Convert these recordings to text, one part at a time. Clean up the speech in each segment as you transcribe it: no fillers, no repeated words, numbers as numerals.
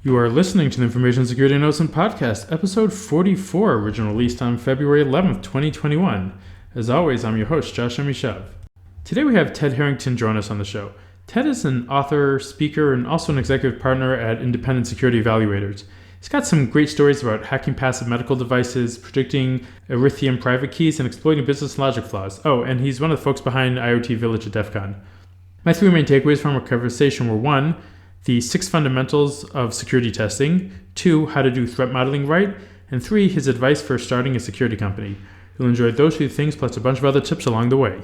You are listening to the Information Security Notes and Podcast, episode 44, original release time February 11th, 2021. As always, I'm your host, Josh Amishav. Today we have Ted Harrington join us on the show. Ted is an author, speaker, and also an executive partner at Independent Security Evaluators. He's got some great stories about hacking passive medical devices, predicting Ethereum private keys, and exploiting business logic flaws. Oh, and he's one of the folks behind IoT Village at DEF CON. My three main takeaways from our conversation were: 1, the 6 fundamentals of security testing; 2, how to do threat modeling right; and 3, his advice for starting a security company. You'll enjoy those 3 things plus a bunch of other tips along the way.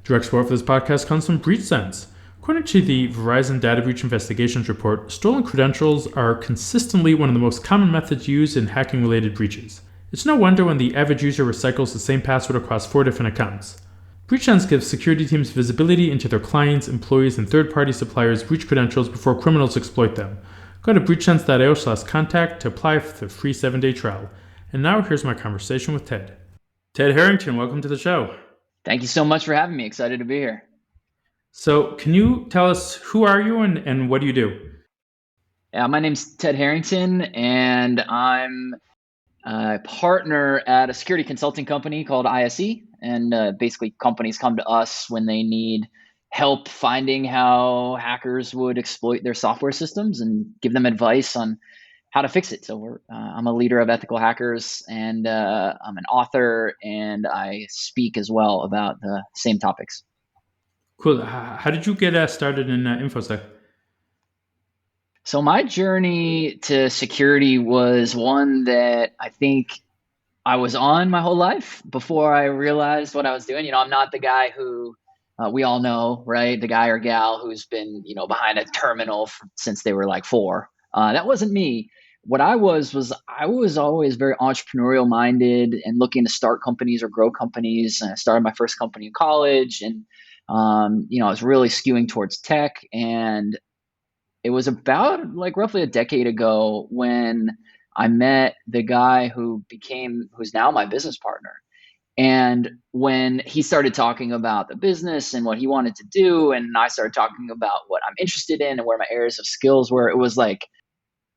Direct support for this podcast comes from BreachSense. According to the Verizon Data Breach Investigations report, stolen credentials are consistently one of the most common methods used in hacking-related breaches. It's no wonder when the average user recycles the same password across 4 different accounts. BreachSense gives security teams visibility into their clients, employees, and third-party suppliers' breach credentials before criminals exploit them. Go to breachsense.io/contact to apply for the free 7-day trial. And now here's my conversation with Ted. Ted Harrington, welcome to the show. Thank you so much for having me. Excited to be here. So can you tell us, who are you and what do you do? Yeah, my name's Ted Harrington, and I'm a partner at a security consulting company called ISE. And basically, companies come to us when they need help finding how hackers would exploit their software systems and give them advice on how to fix it. So I'm a leader of ethical hackers, and I'm an author, and I speak as well about the same topics. Cool. How did you get started in Infosec? So my journey to security was one that I think I was on my whole life before I realized what I was doing. I'm not the guy who we all know, right? The guy or gal who's been, behind a terminal since they were like 4. That wasn't me. What I was I was always very entrepreneurial minded and looking to start companies or grow companies. And I started my first company in college, and I was really skewing towards tech. And it was about like roughly a decade ago when I met the guy who's now my business partner. And when he started talking about the business and what he wanted to do, and I started talking about what I'm interested in and where my areas of skills were, it was like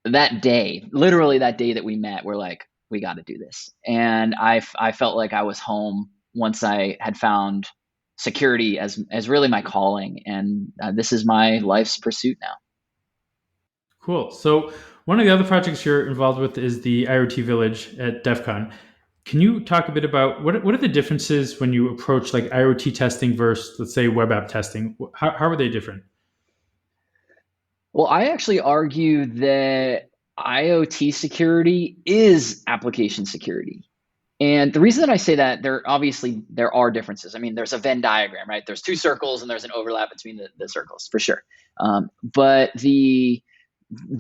that day, literally that day that we met, we're like, we got to do this. And I felt like I was home once I had found security as really my calling. And this is my life's pursuit now. Cool. So one of the other projects you're involved with is the IoT Village at DEF CON. Can you talk a bit about what are the differences when you approach like IoT testing versus, let's say, web app testing? How are they different? Well, I actually argue that IoT security is application security. And the reason that I say that, there are differences. I mean, there's a Venn diagram, right? There's 2 circles and there's an overlap between the circles for sure. But the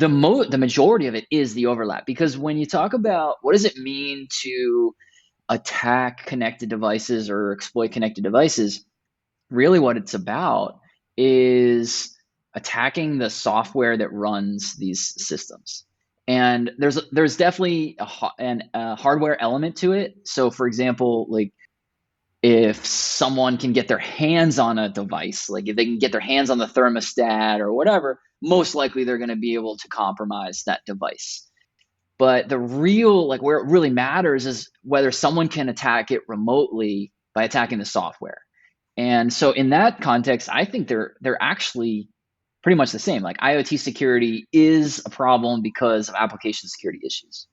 majority of it is the overlap, because when you talk about what does it mean to attack connected devices or exploit connected devices, really what it's about is attacking the software that runs these systems. And there's definitely a hardware element to it. So for example, like if someone can get their hands on a device, like if they can get their hands on the thermostat or whatever, most likely they're going to be able to compromise that device. But the real, like where it really matters is whether someone can attack it remotely by attacking the software. And so in that context, I think they're actually pretty much the same. Like IoT security is a problem because of application security issues.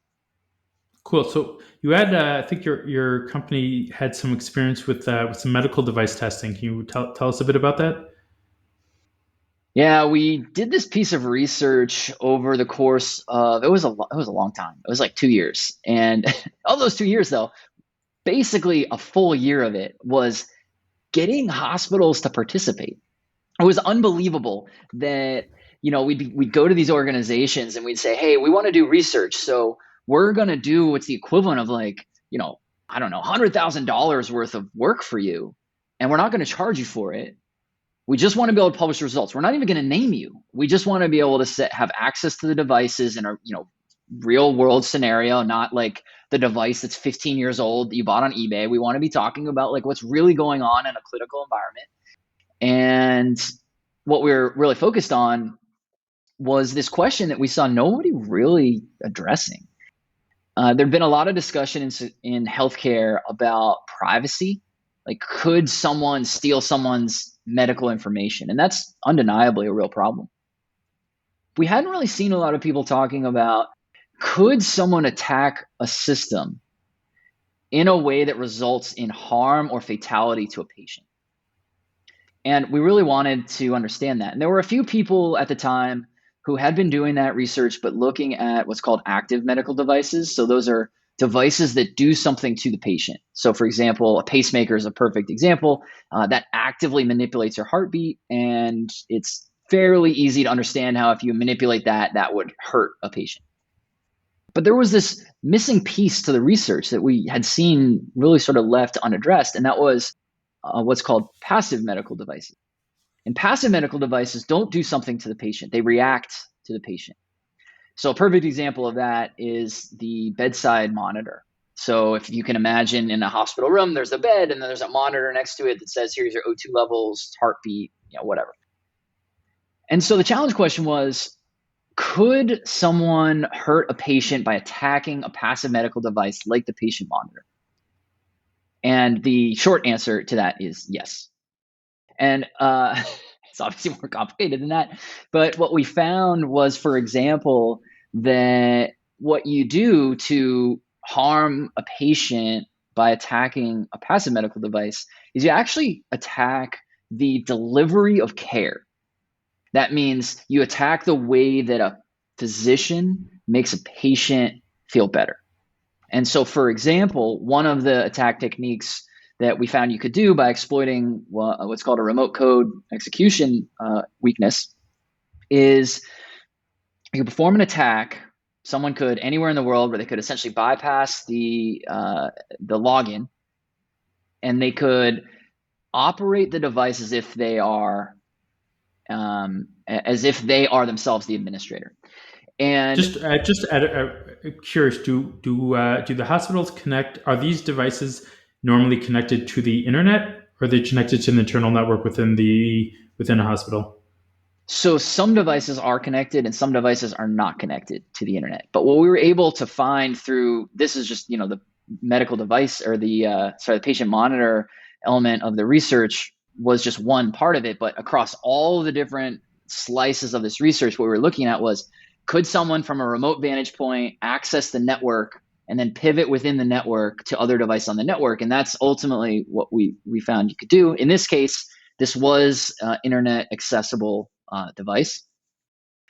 Cool. So you had, I think your company had some experience with some medical device testing. Can you tell us a bit about that? Yeah, we did this piece of research over the course of it was a long time. It was like 2 years, and all those 2 years though, basically a full year of it was getting hospitals to participate. It was unbelievable that we'd go to these organizations and we'd say, hey, we want to do research, so we're going to do what's the equivalent of like I don't know, $100,000 worth of work for you, and we're not going to charge you for it. We just want to be able to publish results. We're not even going to name you. We just want to be able to have access to the devices in a real world scenario, not like the device that's 15 years old that you bought on eBay. We want to be talking about like what's really going on in a clinical environment. And what we're really focused on was this question that we saw nobody really addressing. There'd been a lot of discussion in healthcare about privacy. Like, could someone steal someone's medical information? And that's undeniably a real problem. We hadn't really seen a lot of people talking about, could someone attack a system in a way that results in harm or fatality to a patient? And we really wanted to understand that. And there were a few people at the time who had been doing that research, but looking at what's called active medical devices. So those are devices that do something to the patient. So, for example, a pacemaker is a perfect example that actively manipulates your heartbeat. And it's fairly easy to understand how if you manipulate that, that would hurt a patient. But there was this missing piece to the research that we had seen really sort of left unaddressed, and that was what's called passive medical devices. And passive medical devices don't do something to the patient. They react to the patient. So a perfect example of that is the bedside monitor. So if you can imagine in a hospital room, there's a bed and then there's a monitor next to it that says, here's your O2 levels, heartbeat, whatever. And so the challenge question was, could someone hurt a patient by attacking a passive medical device like the patient monitor? And the short answer to that is yes. And it's obviously more complicated than that. But what we found was, for example, that what you do to harm a patient by attacking a passive medical device is you actually attack the delivery of care. That means you attack the way that a physician makes a patient feel better. And so, for example, one of the attack techniques that we found you could do by exploiting what's called a remote code execution weakness is you perform an attack. Someone could, anywhere in the world, where they could essentially bypass the login, and they could operate the device as if they are themselves the administrator. And curious, do the hospitals connect? Are these devices normally connected to the internet, or are they connected to an internal network within a hospital? So some devices are connected and some devices are not connected to the internet. But what we were able to find through this is just the medical device or the patient monitor element of the research was just one part of it. But across all the different slices of this research, what we were looking at was, could someone from a remote vantage point access the network and then pivot within the network to other devices on the network? And that's ultimately what we found you could do. In this case, this was internet accessible device.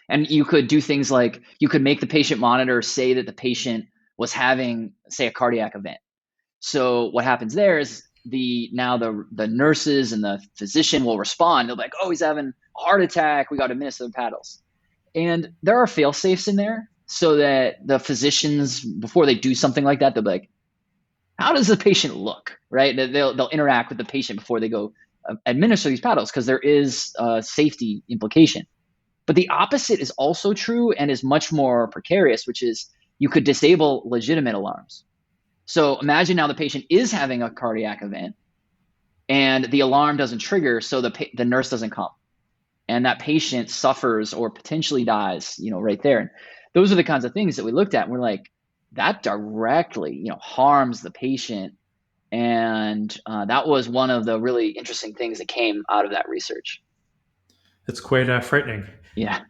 And you could do things like you could make the patient monitor say that the patient was having, say, a cardiac event. So what happens there is the nurses and the physician will respond. They'll be like, oh, he's having a heart attack. We got to administer the paddles. And there are fail safes in there so that the physicians, before they do something like that, they'll be like, how does the patient look, right? They'll interact with the patient before they go administer these paddles, because there is a safety implication. But the opposite is also true and is much more precarious, which is you could disable legitimate alarms. So imagine now the patient is having a cardiac event and the alarm doesn't trigger, so the nurse doesn't come. And that patient suffers or potentially dies, right there. And those are the kinds of things that we looked at. And we're like, that directly, harms the patient. And that was one of the really interesting things that came out of that research. That's quite frightening. Yeah.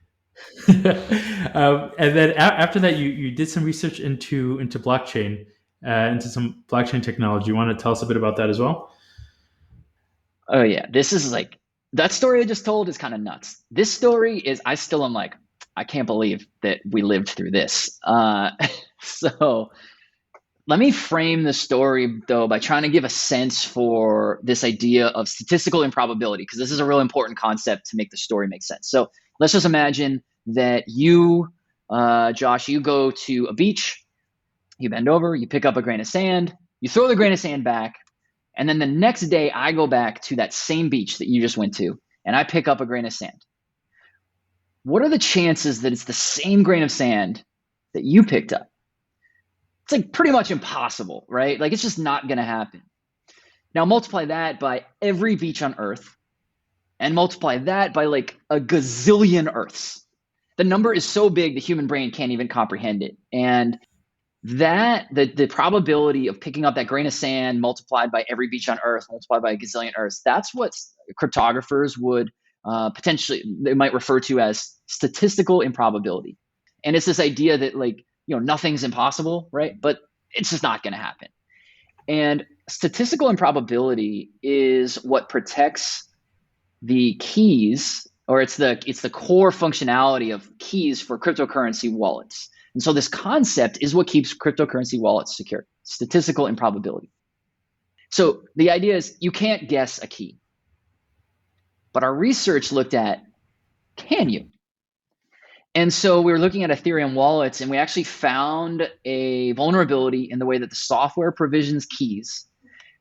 And then after that, you did some research into blockchain, into some blockchain technology. You want to tell us a bit about that as well? Oh yeah, this is like, that story I just told is kind of nuts. This story is, I still am like, I can't believe that we lived through this. So let me frame the story, though, by trying to give a sense for this idea of statistical improbability, because this is a really important concept to make the story make sense. So let's just imagine that you, Josh, you go to a beach, you bend over, you pick up a grain of sand, you throw the grain of sand back, and then the next day I go back to that same beach that you just went to, and I pick up a grain of sand. What are the chances that it's the same grain of sand that you picked up? It's like pretty much impossible, right? Like, it's just not going to happen. Now multiply that by every beach on Earth and multiply that by like a gazillion Earths. the number is so big the human brain can't even comprehend it. And that the probability of picking up that grain of sand multiplied by every beach on Earth, multiplied by a gazillion Earths, that's what cryptographers would potentially, they might refer to as statistical improbability. And it's this idea that nothing's impossible, right? But it's just not going to happen. And statistical improbability is what protects the keys, or it's the core functionality of keys for cryptocurrency wallets. And so this concept is what keeps cryptocurrency wallets secure, statistical improbability. So the idea is you can't guess a key. But our research looked at, can you? And so we were looking at Ethereum wallets, and we actually found a vulnerability in the way that the software provisions keys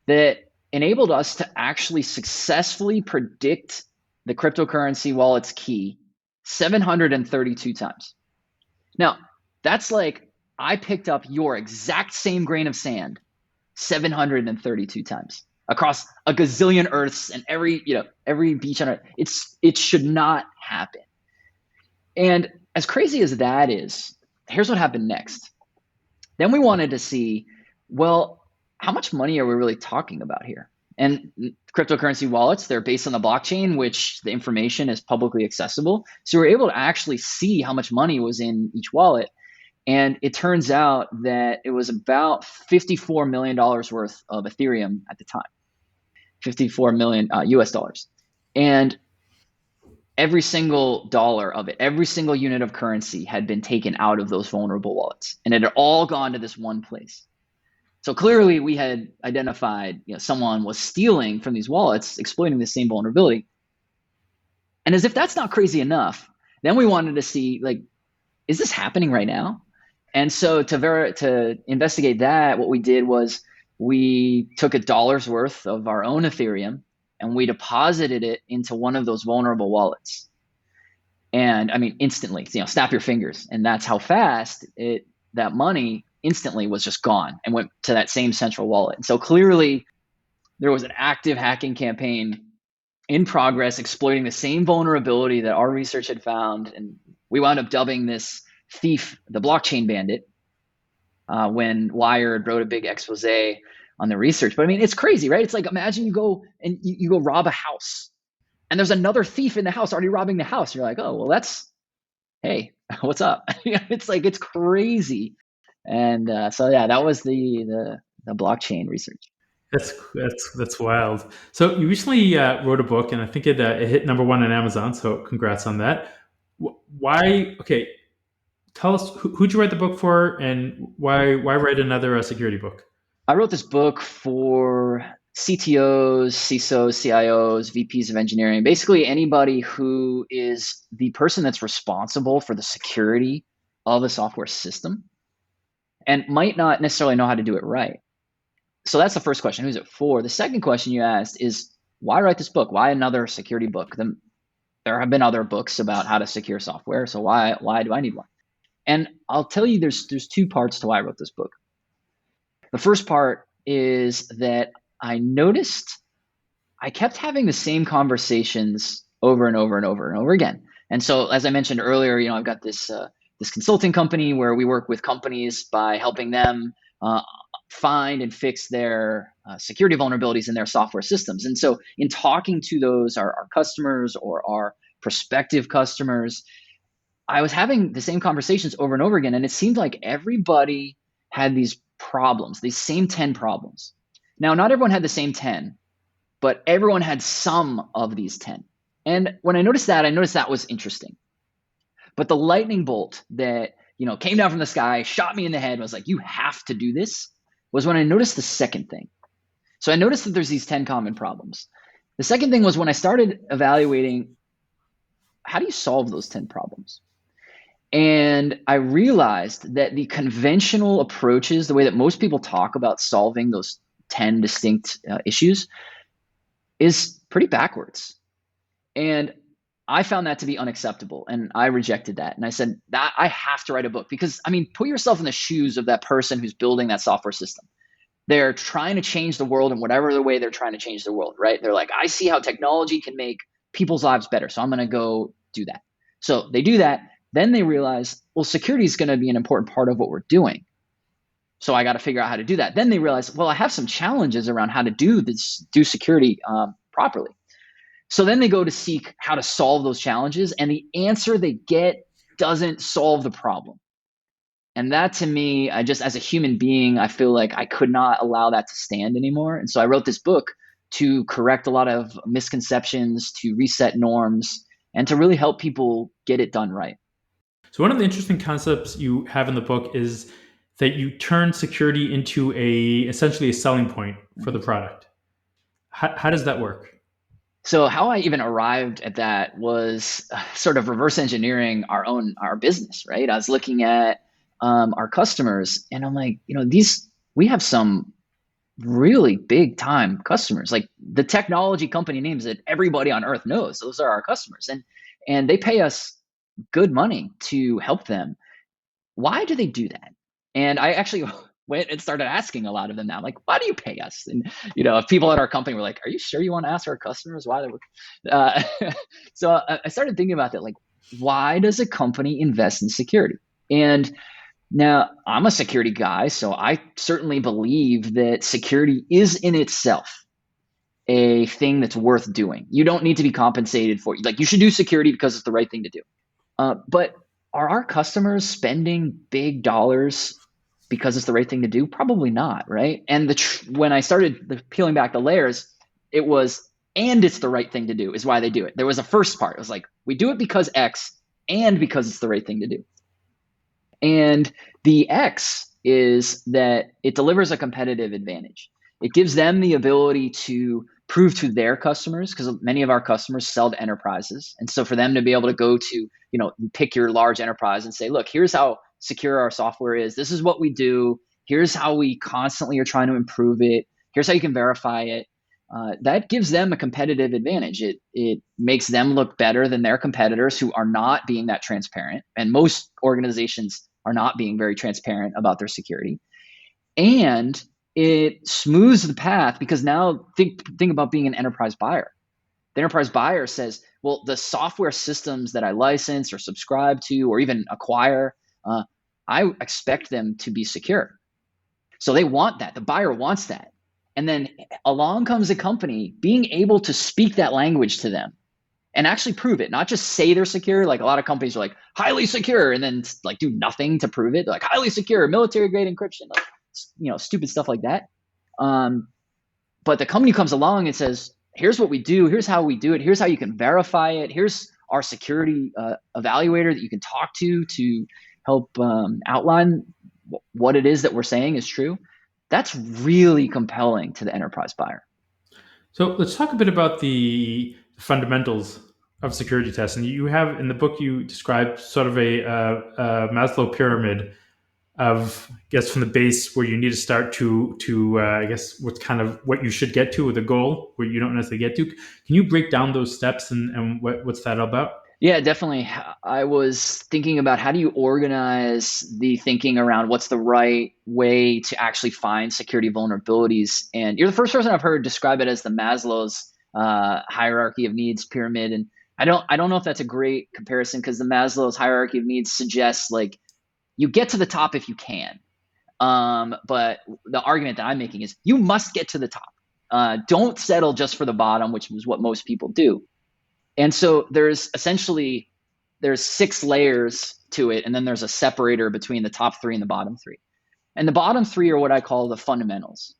that enabled us to actually successfully predict the cryptocurrency wallet's key 732 times. Now, that's like I picked up your exact same grain of sand 732 times across a gazillion Earths and every beach on Earth. It should not happen. And as crazy as that is, here's what happened next. Then we wanted to see, well, how much money are we really talking about here? And cryptocurrency wallets, they're based on the blockchain, which the information is publicly accessible. So we're able to actually see how much money was in each wallet. And it turns out that it was about $54 million worth of Ethereum at the time, 54 million US dollars. And every single dollar of it, every single unit of currency had been taken out of those vulnerable wallets. And it had all gone to this one place. So clearly we had identified, someone was stealing from these wallets, exploiting the same vulnerability. And as if that's not crazy enough, then we wanted to see, is this happening right now? And so to investigate that, what we did was we took $1 worth of our own Ethereum and we deposited it into one of those vulnerable wallets. And I mean, instantly, snap your fingers. And that's how fast that money instantly was just gone and went to that same central wallet. And so clearly there was an active hacking campaign in progress, exploiting the same vulnerability that our research had found. And we wound up dubbing this thief the blockchain bandit when Wired wrote a big expose on the research. But I mean, it's crazy, right? It's like, imagine you go and you go rob a house and there's another thief in the house already robbing the house. You're like, oh, well, hey, what's up? It's crazy. And so yeah, that was the blockchain research. That's wild. So you recently wrote a book, and I think it hit #1 on Amazon. So congrats on that. Why? Okay, tell us who'd you write the book for, and why write another security book? I wrote this book for CTOs, CISOs, CIOs, VPs of engineering, basically anybody who is the person that's responsible for the security of a software system and might not necessarily know how to do it right. So that's the first question. Who's it for? The second question you asked is, why write this book? Why another security book? There have been other books about how to secure software. So why do I need one? And I'll tell you, there's two parts to why I wrote this book. The first part is that I noticed I kept having the same conversations over and over and over and over again. And so, as I mentioned earlier, I've got this consulting company where we work with companies by helping them find and fix their security vulnerabilities in their software systems. And so in talking to those, our customers or our prospective customers, I was having the same conversations over and over again. And it seemed like everybody had these problems, these same 10 problems. Now, not everyone had the same 10, but everyone had some of these 10. And when I noticed that was interesting. But the lightning bolt that came down from the sky, shot me in the head, and was like, you have to do this, was when I noticed the second thing. So I noticed that there's these 10 common problems. The second thing was when I started evaluating, how do you solve those 10 problems? And I realized that the conventional approaches, the way that most people talk about solving those 10 distinct issues, is pretty backwards. And I found that to be unacceptable, and I rejected that. And I said that I have to write a book because, put yourself in the shoes of that person who's building that software system. They're trying to change the world in whatever the way they're trying to change the world, right? They're like, I see how technology can make people's lives better, so I'm going to go do that. So they do that. Then they realize, well, security is going to be an important part of what we're doing. So I got to figure out how to do that. Then they realize, well, I have some challenges around how to do security properly. So then they go to seek how to solve those challenges, and the answer they get doesn't solve the problem. And that, to me, I just, as a human being, I feel like I could not allow that to stand anymore. And so I wrote this book to correct a lot of misconceptions, to reset norms, and to really help people get it done right. So one of the interesting concepts you have in the book is that you turn security into essentially a selling point for the product. How does that work? So how I even arrived at that was sort of reverse engineering our business, right? I was looking at our customers, and I'm like, we have some really big time customers, like the technology company names that everybody on earth knows. Those are our customers, and they pay us good money to help them. Why do they do that? And I actually went and started asking a lot of them now. I'm like, why do you pay us? And if people at our company were like, are you sure you want to ask our customers why they so I started thinking about that, like, why does a company invest in security? And now I'm a security guy, so I certainly believe that security is in itself a thing that's worth doing. You don't need to be compensated for it. Like, you should do security because it's the right thing to do. But are our customers spending big dollars because it's the right thing to do? Probably not, right? And when I started peeling back the layers, it was, and it's the right thing to do is why they do it. There was a first part. It was like, we do it because X and because it's the right thing to do. And the X is that it delivers a competitive advantage. It gives them the ability to prove to their customers, because many of our customers sell to enterprises. And so for them to be able to go to, pick your large enterprise and say, look, here's how secure our software is. This is what we do. Here's how we constantly are trying to improve it. Here's how you can verify it. That gives them a competitive advantage. It makes them look better than their competitors who are not being that transparent. And most organizations are not being very transparent about their security. And it smooths the path, because now think about being an enterprise buyer. The enterprise buyer says, well, the software systems that I license or subscribe to or even acquire, I expect them to be secure. So they want that. The buyer wants that. And then along comes a company being able to speak that language to them and actually prove it, not just say they're secure. Like, a lot of companies are like, highly secure, and then like do nothing to prove it. They're like, highly secure, military grade encryption, stupid stuff like that. But the company comes along and says, here's what we do. Here's how we do it. Here's how you can verify it. Here's our security evaluator that you can talk to help outline what it is that we're saying is true. That's really compelling to the enterprise buyer. So let's talk a bit about the fundamentals of security testing. You have in the book, you describe sort of a Maslow pyramid of, I guess, from the base where you need to start to I guess what's kind of what you should get to with a goal where you don't necessarily get to. Can you break down those steps and what's that all about? Yeah, definitely. I was thinking about, how do you organize the thinking around what's the right way to actually find security vulnerabilities? And you're the first person I've heard describe it as the Maslow's hierarchy of needs pyramid. And I don't know if that's a great comparison, because the Maslow's hierarchy of needs suggests like you get to the top if you can. But the argument that I'm making is you must get to the top. Don't settle just for the bottom, which is what most people do. And so there's 6 layers to it, and then there's a separator between the top 3 and the bottom 3. And the bottom 3 are what I call the fundamentals.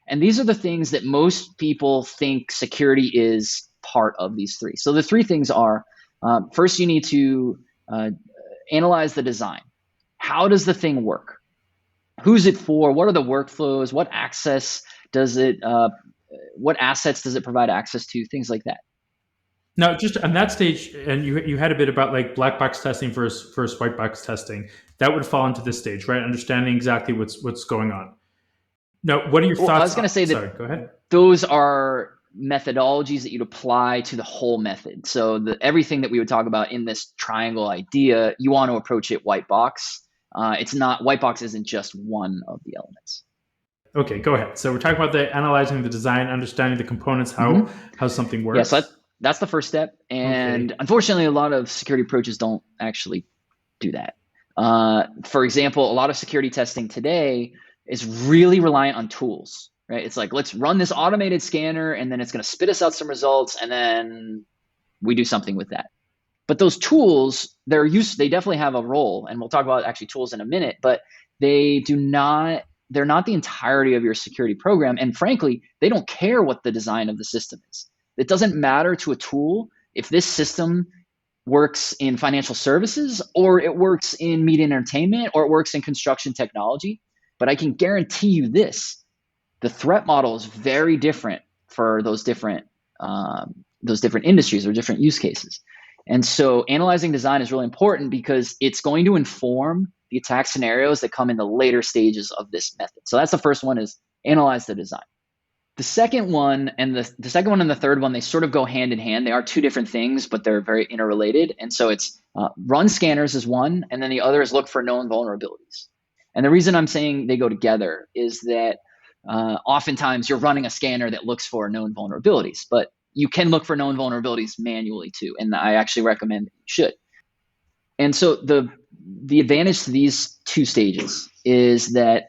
And these are the things that most people think security is part of, these 3. So the 3 things are, first, you need to analyze the design. How does the thing work? Who's it for? What are the workflows? What access does it, what assets does it provide access to? Things like that. Now, just on that stage, and you had a bit about like black box testing versus white box testing. That would fall into this stage, right? Understanding exactly what's going on. Now, what are your thoughts? I was going to say Sorry, go ahead. Those are methodologies that you'd apply to the whole method. So everything that we would talk about in this triangle idea, you want to approach it white box. White box isn't just one of the elements. Okay, go ahead. So we're talking about analyzing the design, understanding the components, how something works. Yeah, so that's the first step. And Unfortunately, a lot of security approaches don't actually do that. For example, a lot of security testing today is really reliant on tools, right? It's like, let's run this automated scanner and then it's going to spit us out some results and then we do something with that. But those tools, they definitely have a role, and we'll talk about actually tools in a minute, but they're not the entirety of your security program. And frankly, they don't care what the design of the system is. It doesn't matter to a tool if this system works in financial services or it works in media and entertainment or it works in construction technology. But I can guarantee you this, the threat model is very different for those different industries or different use cases. And so analyzing design is really important because it's going to inform the attack scenarios that come in the later stages of this method. So that's the first one, is analyze the design. The second one and the second one and the third one, they sort of go hand in hand. They are two different things, but they're very interrelated. And so it's run scanners is one, and then the other is look for known vulnerabilities. And the reason I'm saying they go together is that oftentimes you're running a scanner that looks for known vulnerabilities, but you can look for known vulnerabilities manually too. And I actually recommend that you should. And so the advantage to these two stages is that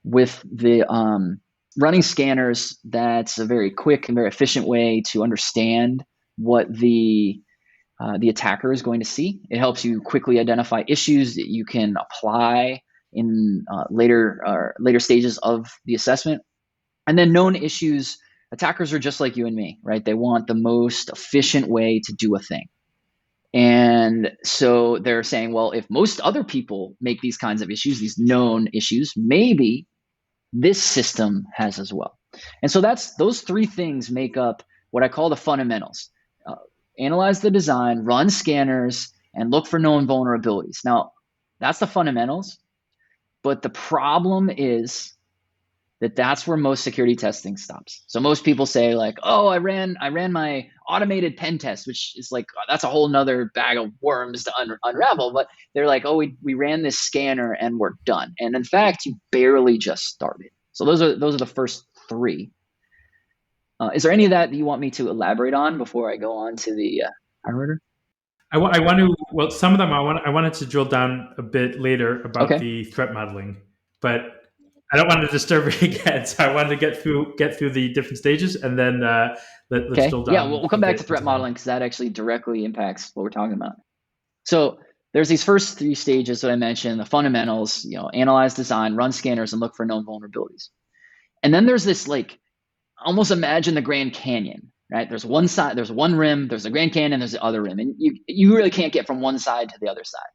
with the running scanners, that's a very quick and very efficient way to understand what the attacker is going to see. It helps you quickly identify issues that you can apply in later stages of the assessment. And then known issues, attackers are just like you and me, right? They want the most efficient way to do a thing. And so they're saying, well, if most other people make these kinds of issues, these known issues, maybe this system has as well. And so those three things make up what I call the fundamentals. Analyze the design, run scanners, and look for known vulnerabilities. Now, that's the fundamentals, but the problem is that's where most security testing stops. So most people say like, oh, I ran my automated pen test, which is like, that's a whole nother bag of worms to unravel. But they're like, oh, we ran this scanner and we're done. And in fact, you barely just started. So those are the first three. Is there any of that you want me to elaborate on before I go on to the order? I want to. Well, some of them I wanted to drill down a bit later about Okay. the threat modeling, but I don't want to disturb it again. So I wanted to get through the different stages, and then let's drill down. Yeah, we'll come back to threat modeling because that actually directly impacts what we're talking about. So there's these first three stages that I mentioned: the fundamentals, analyze design, run scanners, and look for known vulnerabilities. And then there's this, like, almost imagine the Grand Canyon, right? There's one side, there's one rim, there's the Grand Canyon, there's the other rim, and you really can't get from one side to the other side.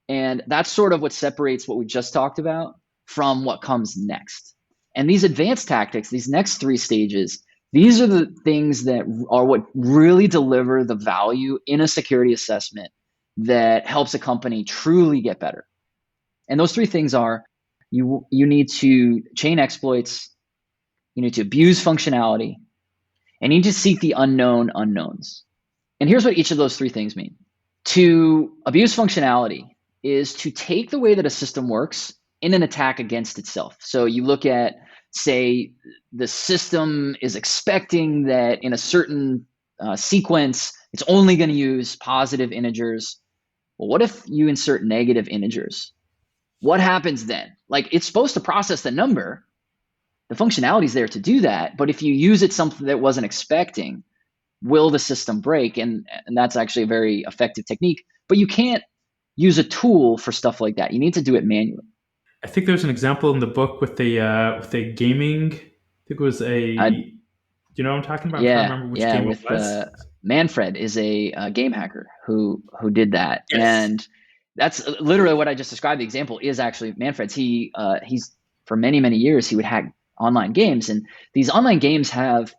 And that's sort of what separates what we just talked about from what comes next. And these advanced tactics, these next three stages, these are the things that are what really deliver the value in a security assessment that helps a company truly get better. And those three things are, you need to chain exploits, you need to abuse functionality, and you need to seek the unknown unknowns. And here's what each of those three things mean. To abuse functionality is to take the way that a system works in an attack against itself. So you look at, say, the system is expecting that in a certain sequence, it's only going to use positive integers. Well, what if you insert negative integers? What happens then? Like, it's supposed to process the number. The functionality is there to do that. But if you use it something that wasn't expecting, will the system break? And that's actually a very effective technique. But you can't use a tool for stuff like that. You need to do it manually. I think there's an example in the book with a gaming. I think it was you know what I'm talking about? Yeah, I'm trying to remember which game it was. Manfred is a game hacker who did that. Yes. And that's literally what I just described. The example is actually Manfred's. He's for many, many years, he would hack online games. And these online games have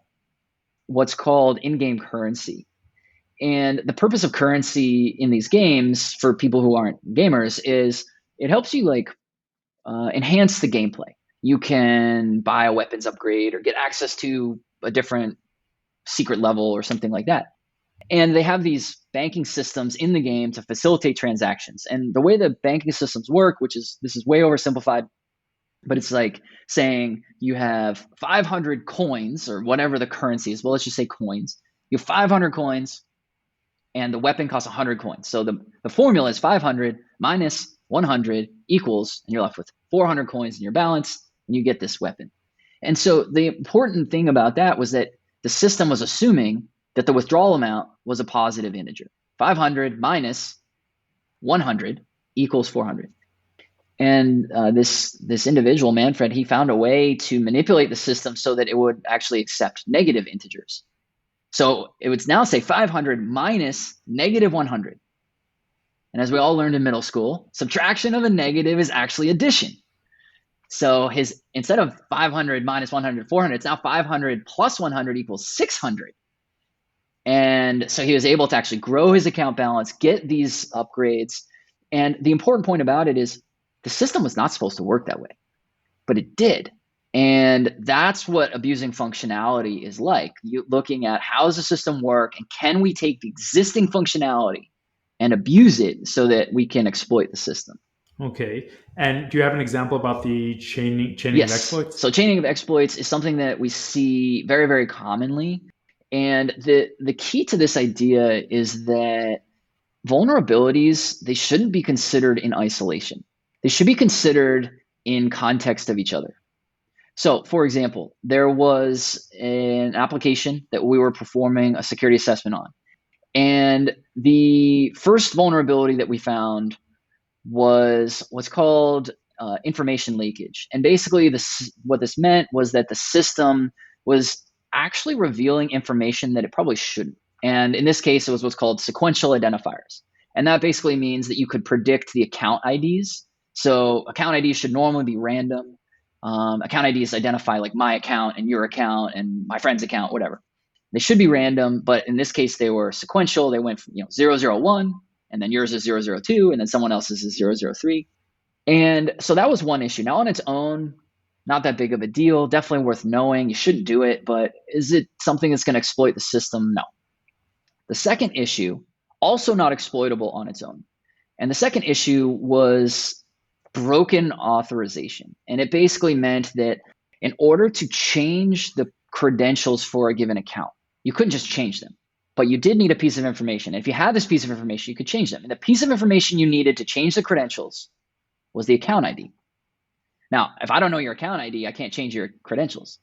what's called in-game currency. And the purpose of currency in these games, for people who aren't gamers, is it helps you enhance the gameplay. You can buy a weapons upgrade or get access to a different secret level or something like that. And they have these banking systems in the game to facilitate transactions. And the way the banking systems work, this is way oversimplified, but it's like saying you have 500 coins or whatever the currency is. Well, let's just say coins. You have 500 coins. and the weapon costs 100 coins. So the formula is 500 minus 100 equals, and you're left with 400 coins in your balance, and you get this weapon. And so the important thing about that was that the system was assuming that the withdrawal amount was a positive integer. 500 minus 100 equals 400. And this individual, Manfred, he found a way to manipulate the system so that it would actually accept negative integers. So it would now say 500 minus negative 100. And as we all learned in middle school, subtraction of a negative is actually addition. So instead of 500 minus 100, 400, it's now 500 plus 100 equals 600. And so he was able to actually grow his account balance, get these upgrades. And the important point about it is the system was not supposed to work that way, but it did. And that's what abusing functionality is like. You're looking at how does the system work, and can we take the existing functionality and abuse it so that we can exploit the system. Okay. And do you have an example about the chaining Yes. of exploits? So chaining of exploits is something that we see very, very commonly. And the key to this idea is that vulnerabilities, they shouldn't be considered in isolation. They should be considered in context of each other. So, for example, there was an application that we were performing a security assessment on. And the first vulnerability that we found was what's called information leakage. And basically, what this meant was that the system was actually revealing information that it probably shouldn't. And in this case, it was what's called sequential identifiers. And that basically means that you could predict the account IDs. So account IDs should normally be random. Account IDs identify like my account and your account and my friend's account, whatever. They should be random, but in this case, they were sequential. They went from 001, and then yours is 002, and then someone else's is 003. And so that was one issue. Now on its own, not that big of a deal, definitely worth knowing. You shouldn't do it, but is it something that's going to exploit the system? No. The second issue, also not exploitable on its own. And the second issue was broken authorization. And it basically meant that in order to change the credentials for a given account, you couldn't just change them, but you did need a piece of information. And if you had this piece of information, you could change them. And the piece of information you needed to change the credentials was the account ID. Now, if I don't know your account ID, I can't change your credentials.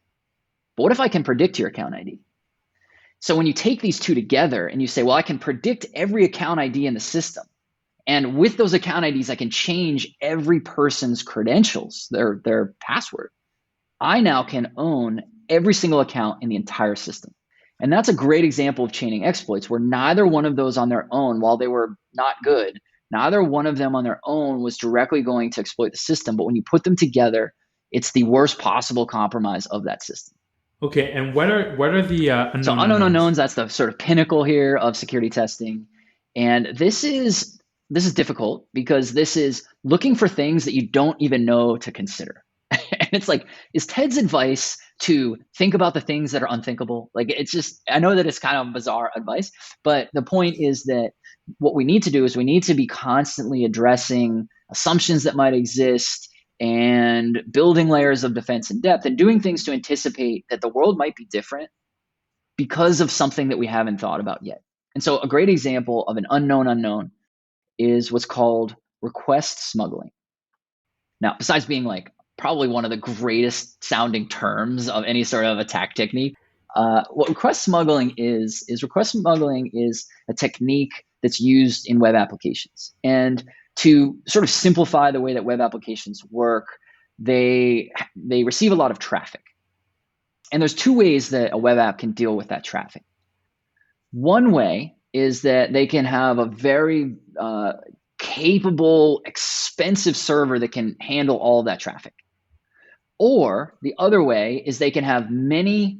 But what if I can predict your account ID? So when you take these two together and you say, well, I can predict every account ID in the system, and with those account IDs, I can change every person's credentials, their password. I now can own every single account in the entire system. And that's a great example of chaining exploits, where neither one of those on their own, while they were not good, neither one of them on their own was directly going to exploit the system. But when you put them together, it's the worst possible compromise of that system. Okay, and what are the unknown So unknown unknowns, that's the sort of pinnacle here of security testing. And this is difficult because this is looking for things that you don't even know to consider. And it's like, is Ted's advice to think about the things that are unthinkable? Like, it's just, I know that it's kind of bizarre advice, but the point is that what we need to do is we need to be constantly addressing assumptions that might exist and building layers of defense in depth and doing things to anticipate that the world might be different because of something that we haven't thought about yet. And so a great example of an unknown is what's called request smuggling. Now, besides being like probably one of the greatest sounding terms of any sort of attack technique, what request smuggling is a technique that's used in web applications. And to sort of simplify the way that web applications work, they receive a lot of traffic. And there's two ways that a web app can deal with that traffic. One way is that they can have a very capable, expensive server that can handle all of that traffic. Or the other way is they can have many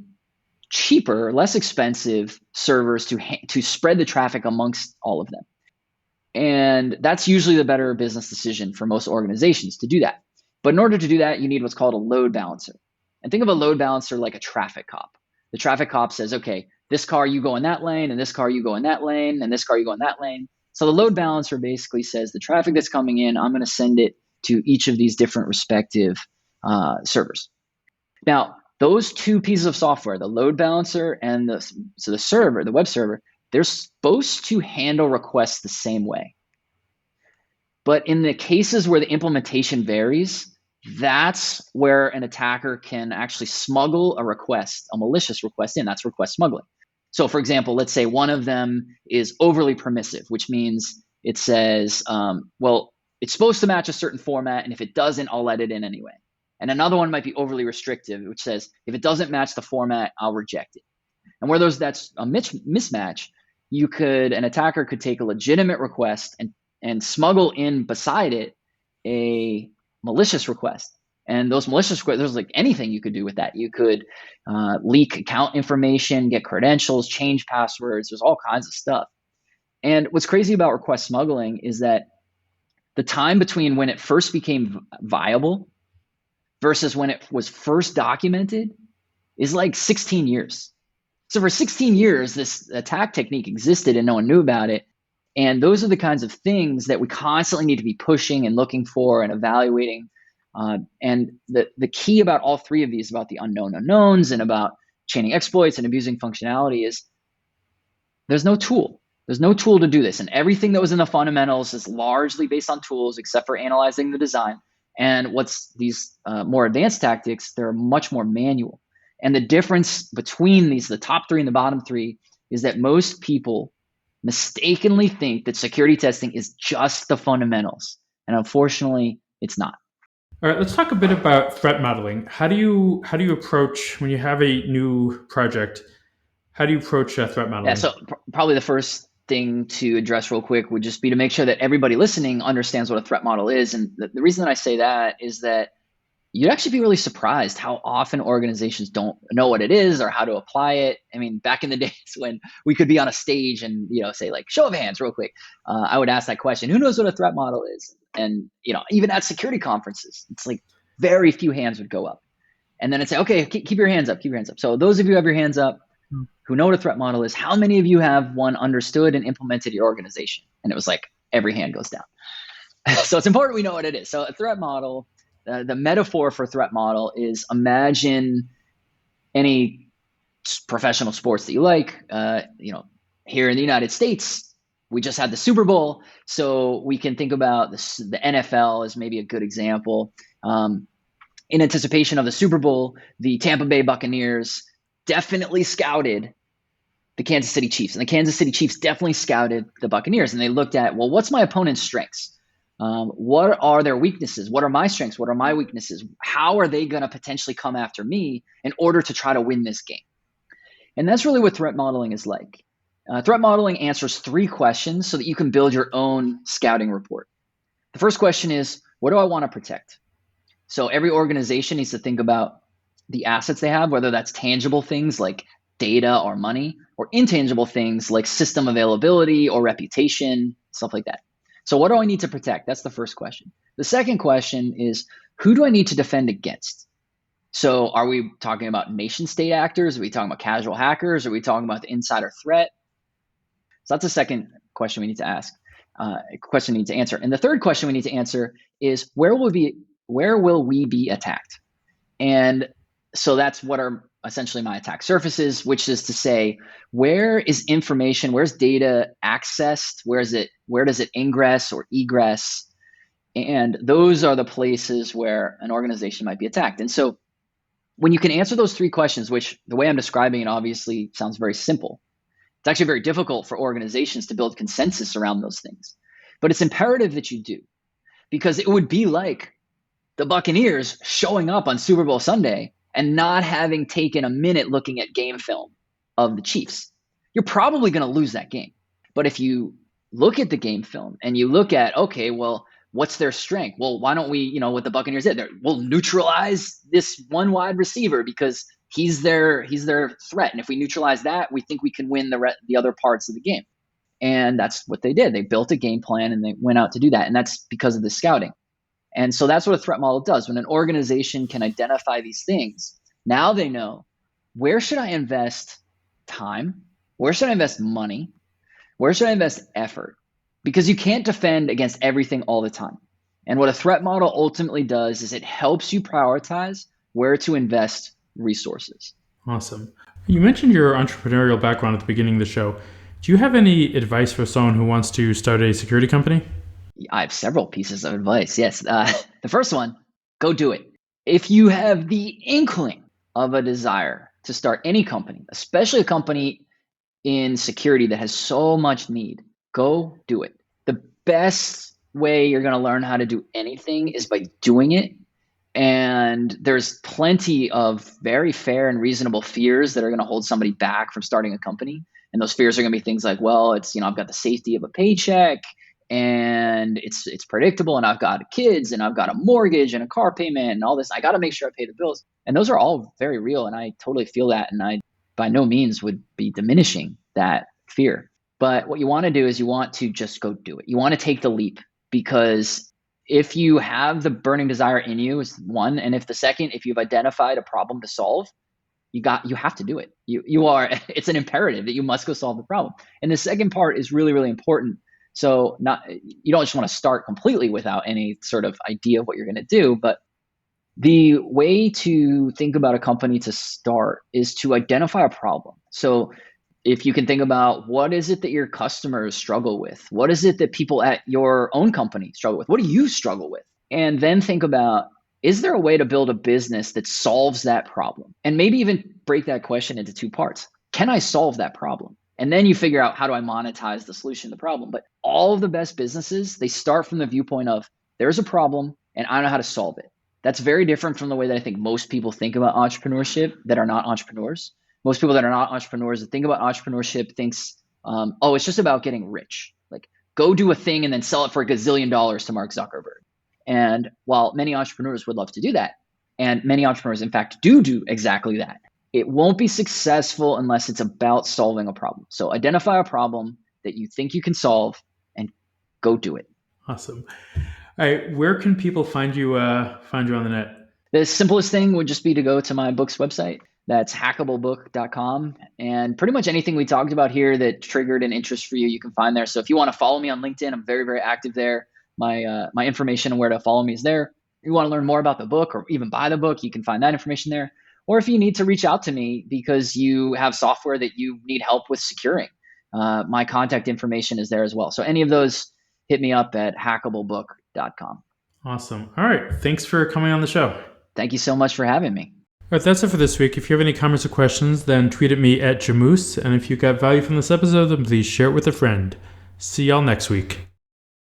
cheaper, less expensive servers to spread the traffic amongst all of them. And that's usually the better business decision for most organizations to do that. But in order to do that, you need what's called a load balancer. And think of a load balancer like a traffic cop. The traffic cop says, okay, this car, you go in that lane, and this car, you go in that lane, and this car, you go in that lane. So the load balancer basically says the traffic that's coming in, I'm going to send it to each of these different respective servers. Now, those two pieces of software, the load balancer and the server, the web server, they're supposed to handle requests the same way. But in the cases where the implementation varies, that's where an attacker can actually smuggle a request, a malicious request in. That's request smuggling. So for example, let's say one of them is overly permissive, which means it says, well, it's supposed to match a certain format, and if it doesn't, I'll let it in anyway. And another one might be overly restrictive, which says, if it doesn't match the format, I'll reject it. And where that's a mismatch, an attacker could take a legitimate request and smuggle in beside it a malicious request. And those malicious requests, there's like anything you could do with that. You could leak account information, get credentials, change passwords. There's all kinds of stuff. And what's crazy about request smuggling is that the time between when it first became viable versus when it was first documented is like 16 years. So for 16 years, this attack technique existed and no one knew about it. And those are the kinds of things that we constantly need to be pushing and looking for and evaluating. And the key about all three of these, about the unknown unknowns and about chaining exploits and abusing functionality, is there's no tool. There's no tool to do this. And everything that was in the fundamentals is largely based on tools, except for analyzing the design. And what's these more advanced tactics, they're much more manual. And the difference between the top three and the bottom three, is that most people mistakenly think that security testing is just the fundamentals. And unfortunately, it's not. All right, let's talk a bit about threat modeling. How do you approach, when you have a new project, how do you approach threat modeling? Yeah, so probably the first thing to address real quick would just be to make sure that everybody listening understands what a threat model is. And the reason that I say that is that you'd actually be really surprised how often organizations don't know what it is or how to apply it. I mean, back in the days when we could be on a stage and, say like, show of hands real quick, I would ask that question, who knows what a threat model is? And, even at security conferences, it's like very few hands would go up. And then it'd say, okay, keep your hands up, keep your hands up. So those of you who have your hands up who know what a threat model is, how many of you have one understood and implemented your organization? And it was like, every hand goes down. So it's important we know what it is. So a threat model, the metaphor for threat model is, imagine any professional sports that you like. Here in the United States, we just had the Super Bowl, so we can think about the NFL as maybe a good example. In anticipation of the Super Bowl, the Tampa Bay Buccaneers definitely scouted the Kansas City Chiefs, and the Kansas City Chiefs definitely scouted the Buccaneers, and they looked at, well, what's my opponent's strengths? What are their weaknesses? What are my strengths? What are my weaknesses? How are they going to potentially come after me in order to try to win this game? And that's really what threat modeling is like. Threat modeling answers three questions so that you can build your own scouting report. The first question is, what do I want to protect? So every organization needs to think about the assets they have, whether that's tangible things like data or money, or intangible things like system availability or reputation, stuff like that. So what do I need to protect? That's the first question. The second question is, who do I need to defend against? So are we talking about nation state actors? Are we talking about casual hackers? Are we talking about the insider threat? So that's the second question we need to ask, question we need to answer. And the third question we need to answer is, where will we be attacked? And so that's what are essentially my attack surfaces, which is to say, where is information, where's data accessed, where does it ingress or egress? And those are the places where an organization might be attacked. And so when you can answer those three questions, which the way I'm describing it obviously sounds very simple, it's actually very difficult for organizations to build consensus around those things. But it's imperative that you do, because it would be like the Buccaneers showing up on Super Bowl Sunday and not having taken a minute looking at game film of the Chiefs. You're probably going to lose that game. But if you look at the game film and you look at, okay, well, what's their strength? Well, why don't we, what the Buccaneers did, we'll neutralize this one wide receiver because he's their threat. And if we neutralize that, we think we can win the other parts of the game. And that's what they did. They built a game plan and they went out to do that. And that's because of the scouting. And so that's what a threat model does. When an organization can identify these things, now they know, where should I invest time? Where should I invest money? Where should I invest effort? Because you can't defend against everything all the time. And what a threat model ultimately does is it helps you prioritize where to invest resources. Awesome. You mentioned your entrepreneurial background at the beginning of the show. Do you have any advice for someone who wants to start a security company? I have several pieces of advice. Yes. The first one, go do it. If you have the inkling of a desire to start any company, especially a company in security that has so much need, go do it. The best way you're going to learn how to do anything is by doing it. And there's plenty of very fair and reasonable fears that are going to hold somebody back from starting a company. And those fears are going to be things like, well, it's, I've got the safety of a paycheck and it's predictable and I've got kids and I've got a mortgage and a car payment and all this. I got to make sure I pay the bills. And those are all very real. And I totally feel that. And I by no means would be diminishing that fear. But what you want to do is you want to just go do it. You want to take the leap, because if you have the burning desire in you is one. And if you've identified a problem to solve, you have to do it. It's an imperative that you must go solve the problem. And the second part is really, really important. So you don't just want to start completely without any sort of idea of what you're going to do, but the way to think about a company to start is to identify a problem. So if you can think about, what is it that your customers struggle with? What is it that people at your own company struggle with? What do you struggle with? And then think about, is there a way to build a business that solves that problem? And maybe even break that question into two parts. Can I solve that problem? And then you figure out, how do I monetize the solution to the problem? But all of the best businesses, they start from the viewpoint of, there's a problem and I know how to solve it. That's very different from the way that I think most people think about entrepreneurship that are not entrepreneurs. Most people that are not entrepreneurs that think about entrepreneurship thinks, it's just about getting rich. Like, go do a thing and then sell it for $1 gazillion to Mark Zuckerberg. And while many entrepreneurs would love to do that, and many entrepreneurs, in fact, do exactly that, it won't be successful unless it's about solving a problem. So identify a problem that you think you can solve and go do it. Awesome. All right, where can people find you on the net? The simplest thing would just be to go to my book's website. That's hackablebook.com. And pretty much anything we talked about here that triggered an interest for you, you can find there. So if you want to follow me on LinkedIn, I'm very, very active there. My information on where to follow me is there. If you want to learn more about the book or even buy the book, you can find that information there. Or if you need to reach out to me because you have software that you need help with securing, my contact information is there as well. So any of those, hit me up at hackablebook.com. Awesome. All right. Thanks for coming on the show. Thank you so much for having me. All right, that's it for this week. If you have any comments or questions, then tweet at me at Jamoose. And if you got value from this episode, then please share it with a friend. See y'all next week.